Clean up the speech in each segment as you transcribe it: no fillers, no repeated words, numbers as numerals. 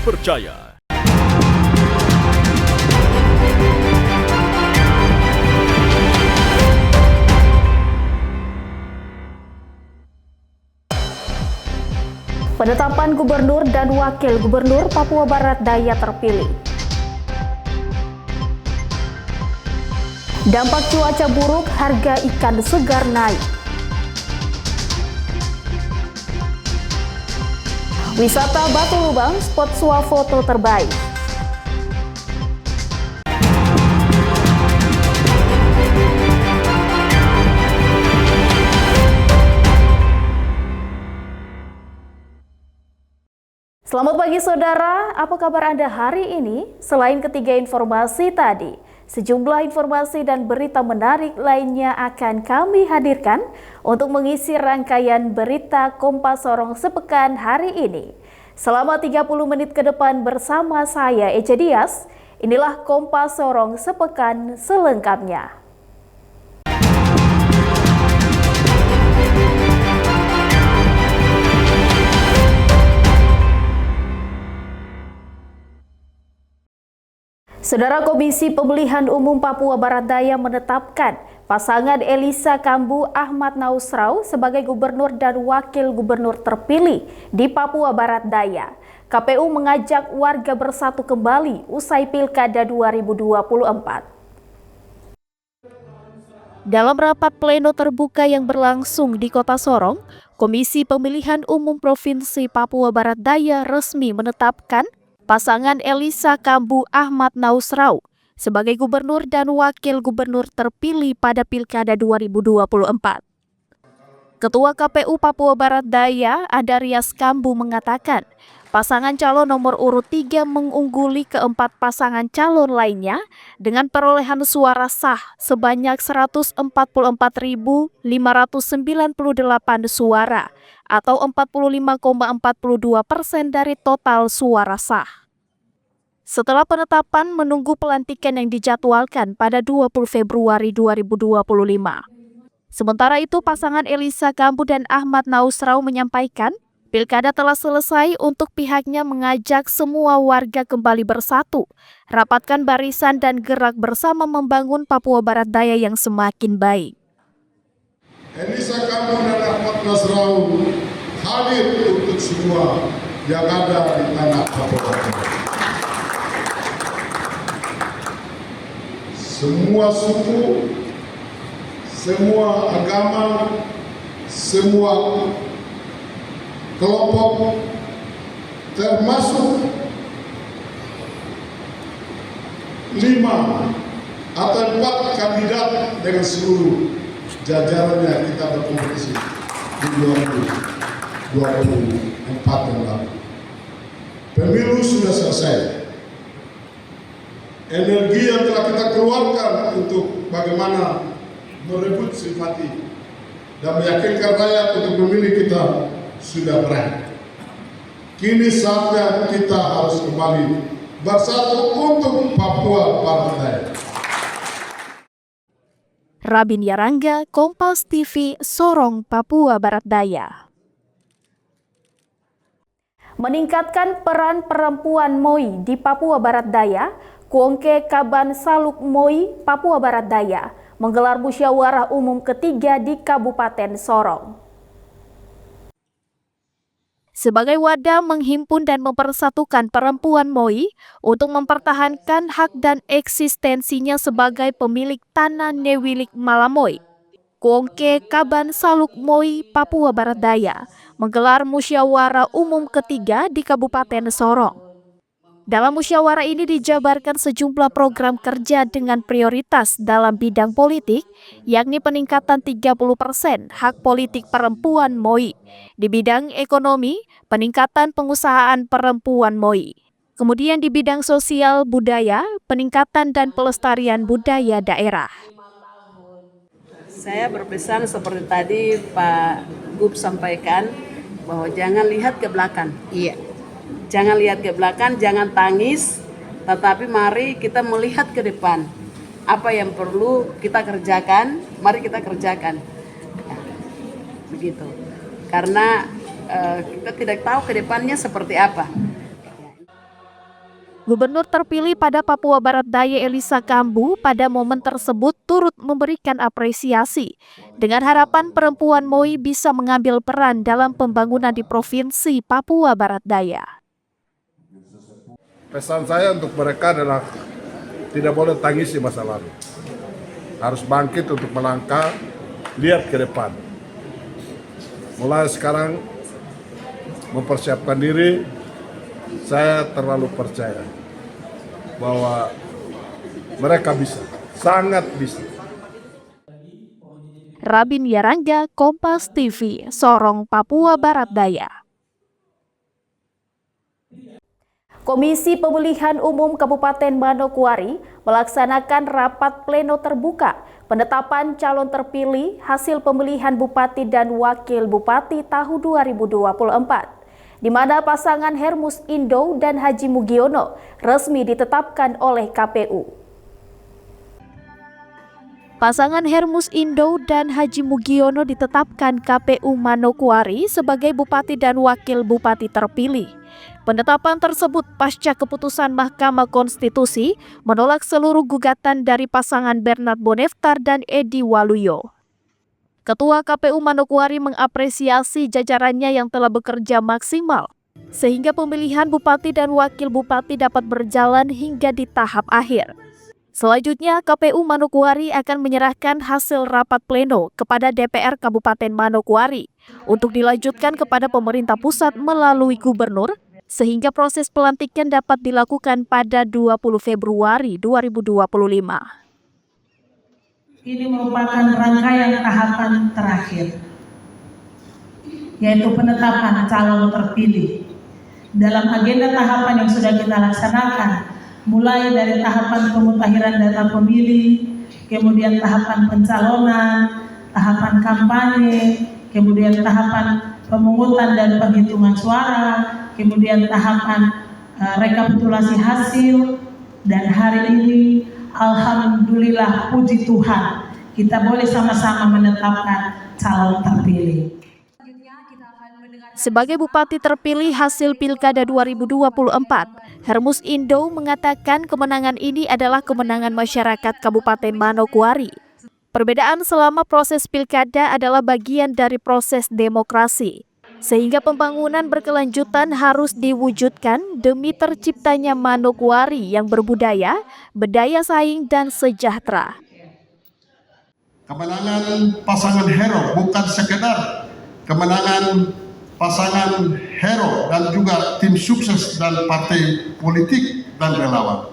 terpercaya. Penetapan gubernur dan wakil gubernur Papua Barat Daya terpilih. Dampak cuaca buruk, harga ikan segar naik. Wisata Batu Lubang, spot swafoto terbaik. Selamat pagi saudara, apa kabar Anda hari ini? Selain ketiga informasi tadi, sejumlah informasi dan berita menarik lainnya akan kami hadirkan untuk mengisi rangkaian berita Kompas Sorong sepekan hari ini. Selama 30 menit ke depan bersama saya Eca Dias, inilah Kompas Sorong sepekan selengkapnya. Saudara, Komisi Pemilihan Umum Papua Barat Daya menetapkan pasangan Elisa Kambu Ahmad Nausrau sebagai gubernur dan wakil gubernur terpilih di Papua Barat Daya. KPU mengajak warga bersatu kembali usai Pilkada 2024. Dalam rapat pleno terbuka yang berlangsung di Kota Sorong, Komisi Pemilihan Umum Provinsi Papua Barat Daya resmi menetapkan pasangan Elisa Kambu Ahmad Nausrau sebagai gubernur dan wakil gubernur terpilih pada Pilkada 2024. Ketua KPU Papua Barat Daya, Adarias Kambu mengatakan, pasangan calon nomor urut 3 mengungguli keempat pasangan calon lainnya dengan perolehan suara sah sebanyak 144.598 suara atau 45,42% dari total suara sah. Setelah penetapan menunggu pelantikan yang dijadwalkan pada 20 Februari 2025. Sementara itu, pasangan Elisa Kambu dan Ahmad Nausrau menyampaikan, Pilkada telah selesai untuk pihaknya mengajak semua warga kembali bersatu, rapatkan barisan dan gerak bersama membangun Papua Barat Daya yang semakin baik. Elisa Kambu dan Ahmad Nausrau hadir untuk semua yang ada di tanah Papua. Semua suku, semua agama, semua kelompok, termasuk 5 atau 4 kandidat dengan seluruh jajarannya kita berkompetisi di 2024 yang lalu. Pemilu sudah selesai. Energi yang telah kita keluarkan untuk bagaimana merebut simpati dan meyakinkan rakyat untuk memilih kita sudah berakhir. Kini saatnya kita harus kembali bersatu untuk Papua Barat Daya. Rabin Yarangga, Kompas TV, Sorong, Papua Barat Daya. Meningkatkan peran perempuan MOI di Papua Barat Daya, Kuongke Kaban Saluk MOI Papua Barat Daya menggelar musyawarah umum ketiga di Kabupaten Sorong. Sebagai wadah menghimpun dan mempersatukan perempuan MOI untuk mempertahankan hak dan eksistensinya sebagai pemilik tanah Newilik Malamoy, Kuongke Kaban Saluk MOI Papua Barat Daya menggelar musyawarah umum ketiga di Kabupaten Sorong. Dalam musyawarah ini dijabarkan sejumlah program kerja dengan prioritas dalam bidang politik, yakni peningkatan 30% hak politik perempuan MOI. Di bidang ekonomi, peningkatan pengusahaan perempuan MOI. Kemudian di bidang sosial budaya, peningkatan dan pelestarian budaya daerah. Saya berpesan seperti tadi Pak Gub sampaikan, bahwa jangan lihat ke belakang. Iya. Jangan lihat ke belakang, jangan tangis, tetapi mari kita melihat ke depan. Apa yang perlu kita kerjakan, mari kita kerjakan. Ya, begitu. Karena kita tidak tahu ke depannya seperti apa. Gubernur terpilih pada Papua Barat Daya Elisa Kambu pada momen tersebut turut memberikan apresiasi dengan harapan perempuan Moi bisa mengambil peran dalam pembangunan di Provinsi Papua Barat Daya. Pesan saya untuk mereka adalah tidak boleh tangisi masa lalu. Harus bangkit untuk melangkah, lihat ke depan. Mulai sekarang mempersiapkan diri, saya terlalu percaya bahwa mereka bisa, sangat bisa. Rabin Yarangga, Kompas TV, Sorong, Papua Barat Daya. Komisi Pemilihan Umum Kabupaten Manokwari melaksanakan rapat pleno terbuka penetapan calon terpilih hasil pemilihan Bupati dan Wakil Bupati tahun 2024. Di mana pasangan Hermus Indo dan Haji Mugiono resmi ditetapkan oleh KPU. Pasangan Hermus Indo dan Haji Mugiono ditetapkan KPU Manokwari sebagai Bupati dan Wakil Bupati terpilih. Penetapan tersebut pasca keputusan Mahkamah Konstitusi menolak seluruh gugatan dari pasangan Bernard Boneftar dan Edi Waluyo. Ketua KPU Manokwari mengapresiasi jajarannya yang telah bekerja maksimal, sehingga pemilihan Bupati dan Wakil Bupati dapat berjalan hingga di tahap akhir. Selanjutnya, KPU Manokwari akan menyerahkan hasil rapat pleno kepada DPR Kabupaten Manokwari untuk dilanjutkan kepada pemerintah pusat melalui gubernur, sehingga proses pelantikan dapat dilakukan pada 20 Februari 2025. Ini merupakan rangkaian tahapan terakhir, yaitu penetapan calon terpilih. Dalam agenda tahapan yang sudah kita laksanakan, mulai dari tahapan pemutakhiran data pemilih, kemudian tahapan pencalonan, tahapan kampanye, kemudian tahapan pemungutan dan penghitungan suara, kemudian tahapan rekapitulasi hasil, dan hari ini alhamdulillah, puji Tuhan, kita boleh sama-sama menetapkan calon terpilih. Sebagai Bupati terpilih hasil Pilkada 2024, Hermus Indo mengatakan kemenangan ini adalah kemenangan masyarakat Kabupaten Manokwari. Perbedaan selama proses Pilkada adalah bagian dari proses demokrasi, sehingga pembangunan berkelanjutan harus diwujudkan demi terciptanya Manokwari yang berbudaya, berdaya saing, dan sejahtera. Kemenangan pasangan Hero bukan sekedar kemenangan pasangan Hero dan juga tim sukses dan partai politik dan relawan.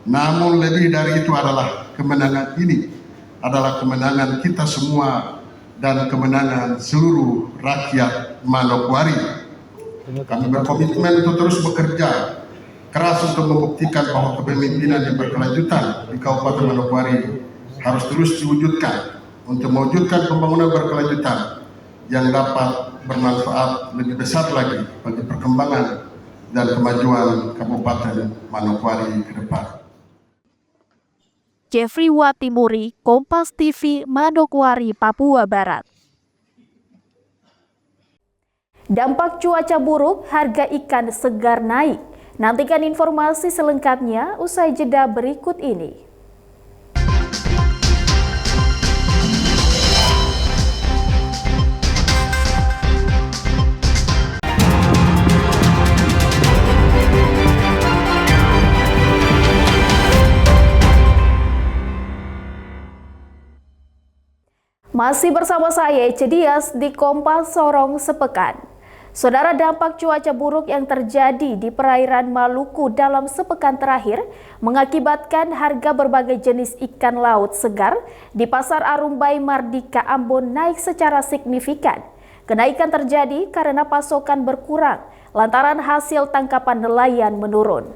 Namun lebih dari itu adalah kemenangan ini adalah kemenangan kita semua dan kemenangan seluruh rakyat Manokwari. Kami berkomitmen untuk terus bekerja keras untuk membuktikan bahwa kepemimpinan yang berkelanjutan di Kabupaten Manokwari harus terus diwujudkan untuk mewujudkan pembangunan berkelanjutan yang dapat bermanfaat lebih besar lagi bagi perkembangan dan kemajuan Kabupaten Manokwari ke depan. Jeffrey Watimuri, Kompas TV, Manokwari, Papua Barat. Dampak cuaca buruk, harga ikan segar naik. Nantikan informasi selengkapnya usai jeda berikut ini. Masih bersama saya Ece Dias di Kompas Sorong Sepekan. Saudara, dampak cuaca buruk yang terjadi di perairan Maluku dalam sepekan terakhir mengakibatkan harga berbagai jenis ikan laut segar di Pasar Arumbai Mardika Ambon naik secara signifikan. Kenaikan terjadi karena pasokan berkurang lantaran hasil tangkapan nelayan menurun.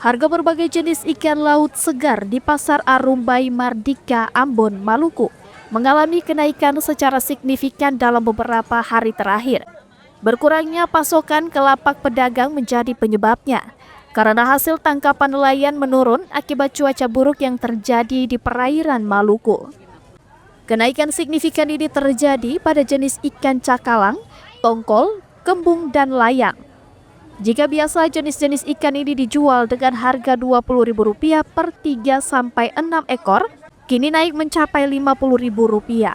Harga berbagai jenis ikan laut segar di Pasar Arumbai Mardika Ambon, Maluku mengalami kenaikan secara signifikan dalam beberapa hari terakhir. Berkurangnya pasokan ke lapak pedagang menjadi penyebabnya, karena hasil tangkapan nelayan menurun akibat cuaca buruk yang terjadi di perairan Maluku. Kenaikan signifikan ini terjadi pada jenis ikan cakalang, tongkol, kembung, dan layang. Jika biasa jenis-jenis ikan ini dijual dengan harga Rp20.000 per 3 sampai 6 ekor, kini naik mencapai Rp50.000.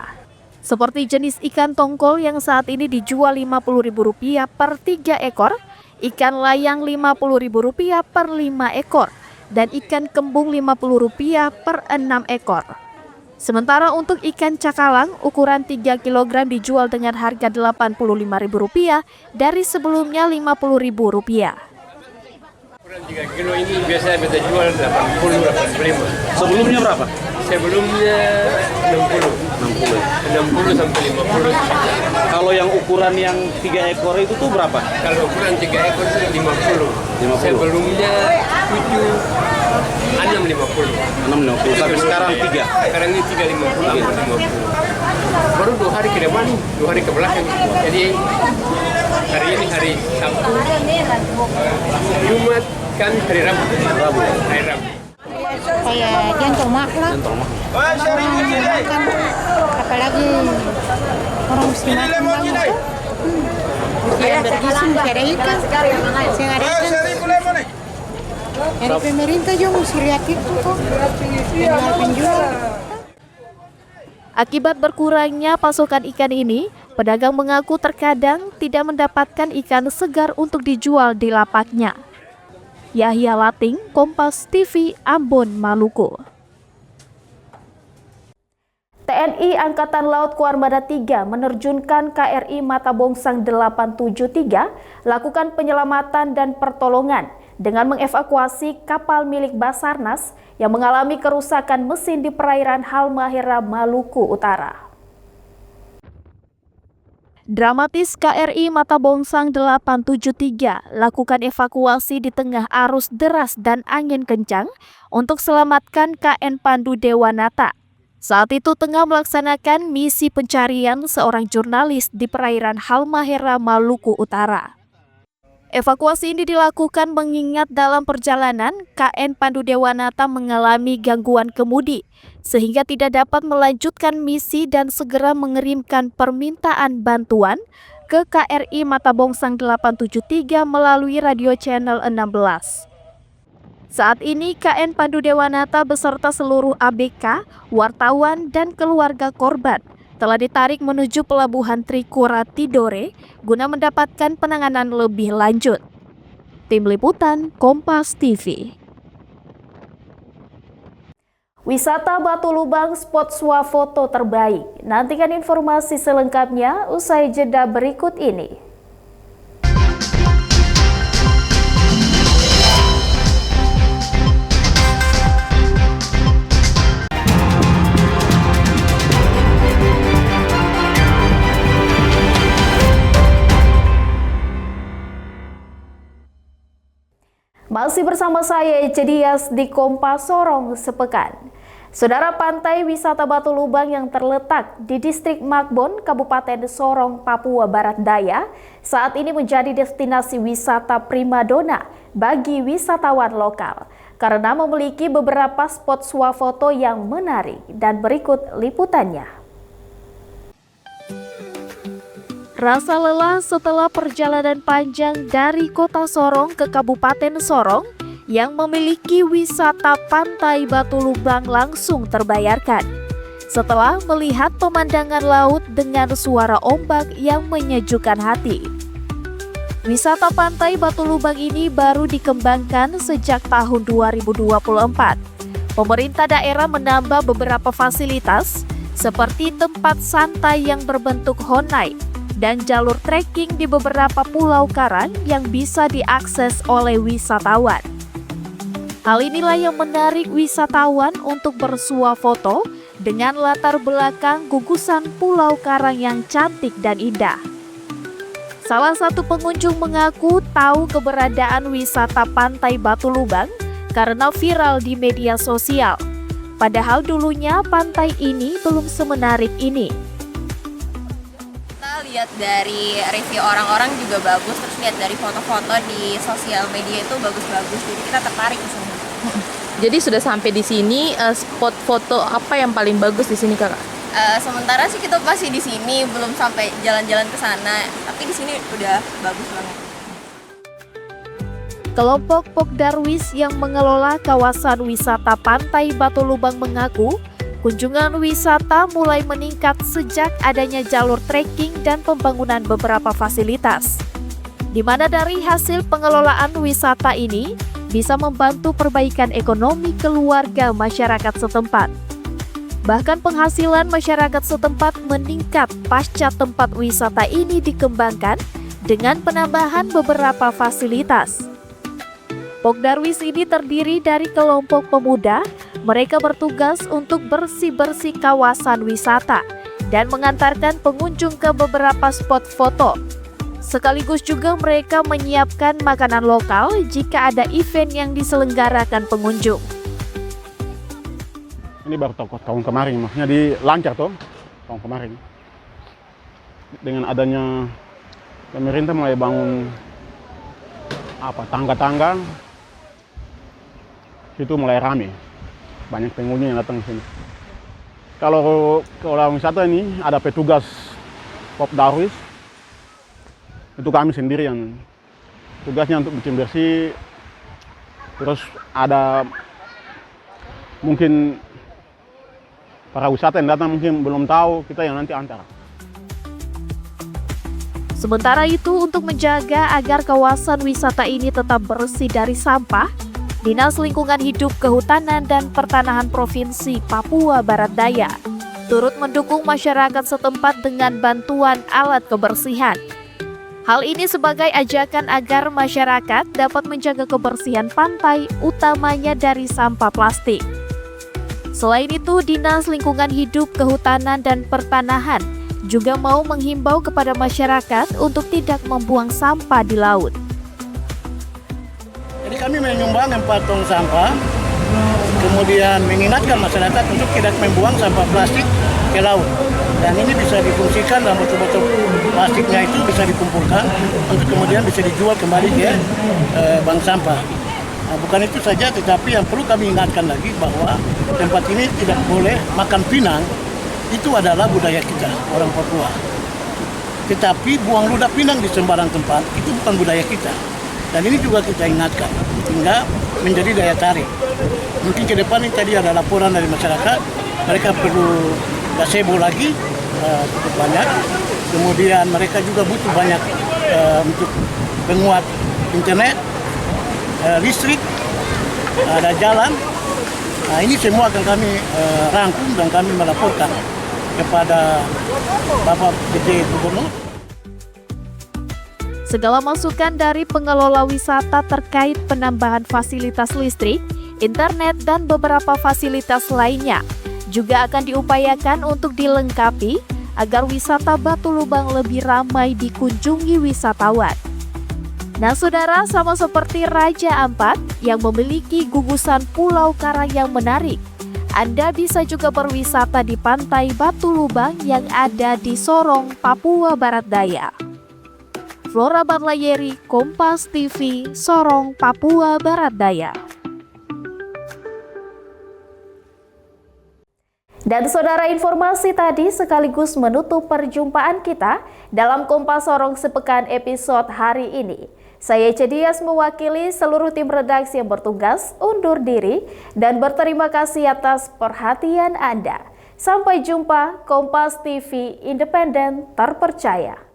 Seperti jenis ikan tongkol yang saat ini dijual Rp50.000 per 3 ekor, ikan layang Rp50.000 per 5 ekor, dan ikan kembung Rp50 per 6 ekor. Sementara untuk ikan cakalang, ukuran 3 kg dijual dengan harga Rp85.000 dari sebelumnya Rp50.000. Ukuran 3 kilo ini biasa kita jual 80-85. Sebelumnya berapa? Sebelumnya 60 sampai 50. Kalau yang ukuran yang 3 ekor itu tuh berapa? Kalau ukuran 3 ekor itu 50. 50. Sebelumnya 650. 650 sampai sekarang 3. Sekarang ini 350. Baru 2 hari ke depan, 2 hari ke belakang. Jadi hari ini hari Sabtu, Jumat kan hari Rabu. Hari Rabu. Kayak jantung mak lah. Orang makan, apalagi orang mesti makan banget tuh. Yang bergizi mesti ada ikan. Yang ada ikan. Dari pemerintah juga mesti lihat itu tuh. Penjual. Akibat berkurangnya pasokan ikan ini, pedagang mengaku terkadang tidak mendapatkan ikan segar untuk dijual di lapaknya. Yahya Lating, Kompas TV, Ambon, Maluku. TNI Angkatan Laut Koarmada 3 menerjunkan KRI Mata Bongsang 873 lakukan penyelamatan dan pertolongan dengan mengevakuasi kapal milik Basarnas yang mengalami kerusakan mesin di perairan Halmahera, Maluku Utara. Dramatis KRI Mata Bongsang 873 lakukan evakuasi di tengah arus deras dan angin kencang untuk selamatkan KN Pandu Dewanata. Saat itu tengah melaksanakan misi pencarian seorang jurnalis di perairan Halmahera, Maluku Utara. Evakuasi ini dilakukan mengingat dalam perjalanan KN Pandu Dewanata mengalami gangguan kemudi sehingga tidak dapat melanjutkan misi dan segera mengirimkan permintaan bantuan ke KRI Mata Bongsang 873 melalui radio channel 16. Saat ini KN Pandu Dewanata beserta seluruh ABK, wartawan dan keluarga korban telah ditarik menuju pelabuhan Trikora Tidore guna mendapatkan penanganan lebih lanjut. Tim Liputan Kompas TV. Wisata Batu Lubang spot swafoto terbaik. Nantikan informasi selengkapnya usai jeda berikut ini. Masih bersama saya Ece Dias di Kompas Sorong Sepekan. Saudara, pantai wisata Batu Lubang yang terletak di Distrik Makbon, Kabupaten Sorong, Papua Barat Daya, saat ini menjadi destinasi wisata primadona bagi wisatawan lokal karena memiliki beberapa spot swafoto yang menarik, dan berikut liputannya. Rasa lelah setelah perjalanan panjang dari kota Sorong ke Kabupaten Sorong yang memiliki wisata pantai Batu Lubang langsung terbayarkan setelah melihat pemandangan laut dengan suara ombak yang menyejukkan hati. Wisata pantai Batu Lubang ini baru dikembangkan sejak tahun 2024. Pemerintah daerah menambah beberapa fasilitas seperti tempat santai yang berbentuk honai dan jalur trekking di beberapa pulau karang yang bisa diakses oleh wisatawan. Hal inilah yang menarik wisatawan untuk bersuah foto dengan latar belakang gugusan pulau karang yang cantik dan indah. Salah satu pengunjung mengaku tahu keberadaan wisata pantai Batu Lubang karena viral di media sosial. Padahal dulunya pantai ini belum semenarik ini. Lihat dari review orang-orang juga bagus, terus lihat dari foto-foto di sosial media itu bagus-bagus, jadi kita tertarik di sini. Jadi sudah sampai di sini, spot foto apa yang paling bagus di sini, Kakak? Sementara sih kita masih di sini, belum sampai jalan-jalan ke sana, tapi di sini udah bagus banget. Kelompok Pokdarwis yang mengelola kawasan wisata Pantai Batu Lubang mengaku, kunjungan wisata mulai meningkat sejak adanya jalur trekking dan pembangunan beberapa fasilitas, di mana dari hasil pengelolaan wisata ini bisa membantu perbaikan ekonomi keluarga masyarakat setempat. Bahkan penghasilan masyarakat setempat meningkat pasca tempat wisata ini dikembangkan dengan penambahan beberapa fasilitas. Pokdarwis ini terdiri dari kelompok pemuda. Mereka bertugas untuk bersih-bersih kawasan wisata dan mengantarkan pengunjung ke beberapa spot foto. Sekaligus juga mereka menyiapkan makanan lokal jika ada event yang diselenggarakan pengunjung. Ini baru tahun kemarin, maksudnya dilancar tuh tahun kemarin. Dengan adanya pemerintah mulai bangun tangga-tangga, itu mulai rame, banyak pengunjung yang datang ke sini. Kalau wisata ini ada petugas Pokdarwis, itu kami sendiri yang tugasnya untuk bikin bersih. Terus ada mungkin para wisata yang datang mungkin belum tahu, kita yang nanti antar. Sementara itu, untuk menjaga agar kawasan wisata ini tetap bersih dari sampah, Dinas Lingkungan Hidup, Kehutanan, dan Pertanahan Provinsi Papua Barat Daya turut mendukung masyarakat setempat dengan bantuan alat kebersihan. Hal ini sebagai ajakan agar masyarakat dapat menjaga kebersihan pantai, utamanya dari sampah plastik. Selain itu, Dinas Lingkungan Hidup, Kehutanan, dan Pertanahan juga mau menghimbau kepada masyarakat untuk tidak membuang sampah di laut. Jadi kami menyumbang 4 tong sampah, kemudian mengingatkan masyarakat untuk tidak membuang sampah plastik ke laut. Dan ini bisa difungsikan dalam botol-botol plastiknya itu bisa dikumpulkan untuk kemudian bisa dijual kembali ke bank sampah. Nah, bukan itu saja, tetapi yang perlu kami ingatkan lagi bahwa tempat ini tidak boleh makan pinang. Itu adalah budaya kita, orang Papua. Tetapi buang ludah pinang di sembarang tempat, itu bukan budaya kita. Dan ini juga kita ingatkan, sehingga menjadi daya tarik. Mungkin ke depan ini tadi ada laporan dari masyarakat, mereka perlu gazebo lagi, cukup banyak. Kemudian mereka juga butuh banyak untuk penguat internet, listrik, ada jalan. Nah, ini semua akan kami rangkum dan kami melaporkan kepada Bapak PJ Gubernur. Segala masukan dari pengelola wisata terkait penambahan fasilitas listrik, internet, dan beberapa fasilitas lainnya juga akan diupayakan untuk dilengkapi agar wisata Batu Lubang lebih ramai dikunjungi wisatawan. Nah saudara, sama seperti Raja Ampat yang memiliki gugusan pulau karang yang menarik, Anda bisa juga berwisata di Pantai Batu Lubang yang ada di Sorong, Papua Barat Daya. Flora Barlayeri, Kompas TV, Sorong, Papua Barat Daya. Dan saudara, informasi tadi sekaligus menutup perjumpaan kita dalam Kompas Sorong Sepekan episode hari ini. Saya Cedias mewakili seluruh tim redaksi yang bertugas undur diri dan berterima kasih atas perhatian Anda. Sampai jumpa, Kompas TV independen terpercaya.